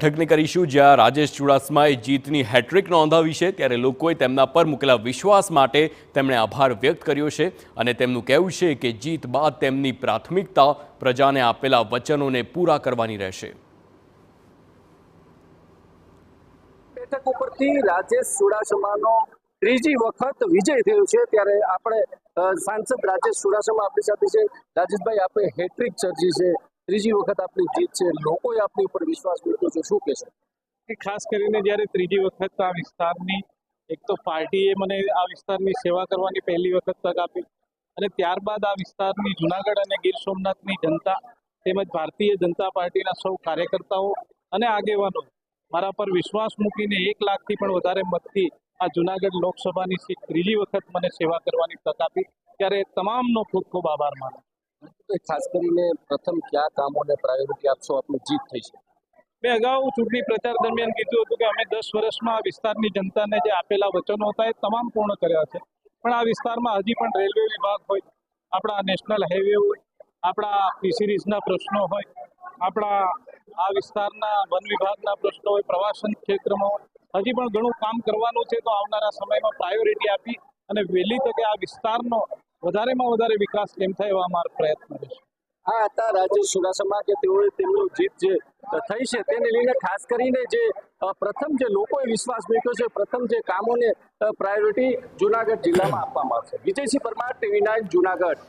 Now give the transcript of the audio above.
બેઠકની કરીશું જ્યાં રાજેશ ચુડાસમાએ જીતની હેટ્રિક નોંધાવી છે ત્યારે લોકોએ તેમના પર મૂકેલા વિશ્વાસ માટે તેમણે આભાર વ્યક્ત કર્યો છે અને તેમનું કહેવું છે કે જીત બાદ તેમની પ્રાથમિકતા પ્રજાને આપેલા વચનોને પૂરા કરવાની રહેશે। બેઠક ઉપરથી રાજેશ ચુડાસમાનો ત્રીજી વખત વિજય થયો છે ત્યારે આપણે સાંસદ રાજેશ ચુડાસમા આપણી સાથે છે। રાજેશભાઈ, આપણે હેટ્રિક સર્જી છે, ત્રીજી વખત આપણી જીત છે, લોકોએ આપણી ઉપર વિશ્વાસ મૂક્યો છે, શું કહેશો? ખાસ કરીને જ્યારે ત્રીજી વખત આ વિસ્તારની એક તો પાર્ટીએ મને આ વિસ્તારની સેવા કરવાની પહેલી વખત તક આપી અને ત્યારબાદ આ વિસ્તારની જુનાગઢ અને ગીર સોમનાથની જનતા તેમજ ભારતીય જનતા પાર્ટીના સૌ કાર્યકર્તાઓ અને આગેવાનો મારા પર વિશ્વાસ મૂકીને 1 લાખથી પણ વધારે મતથી આ જુનાગઢ લોકસભાની સીટ ત્રીજી વખત મને સેવા કરવાની તક આપી ત્યારે તમામનો ખૂબ ખૂબ આભાર માનું। ખાસ કરીને પ્રથમ કયા કામોને પ્રાયોરિટી આપશો? આપની જીત થઈ છે। મેં અગાઉ ચૂંટણી પ્રચાર દરમિયાન કીધું હતું કે અમે 10 વર્ષમાં આ વિસ્તારની જનતાને જે આપેલા વચનો હતા એ તમામ પૂર્ણ કર્યા છે, પણ આ વિસ્તારમાં હજી પણ રેલવે વિભાગ હોય, આપણા નેશનલ હાઈવે હોય, આપણા ફિશરીઝના પ્રશ્નો હોય, આપણા આ વિસ્તારના વન વિભાગના પ્રશ્નો હોય, પ્રવાસન ક્ષેત્રમાં હોય, હજી પણ ઘણું કામ કરવાનું છે। તો આવનારા સમયમાં પ્રાયોરિટી આપી અને વહેલી તકે આ વિસ્તારનો વધારેમાં વધારે વિકાસ કેમ થાય એવા અમારા પ્રયત્ન રહેશે। આ હતા રાજેશ ચુડાસમા કે તેઓએ તેમનું જીત જે થઈ છે તેને લઈને ખાસ કરીને જે પ્રથમ જે લોકોએ વિશ્વાસ મૂક્યો છે, પ્રથમ જે કામોને પ્રાયોરિટી જુનાગઢ જિલ્લામાં આપવામાં આવશે। વિજયસિંહ પરમાર, TV9 જુનાગઢ।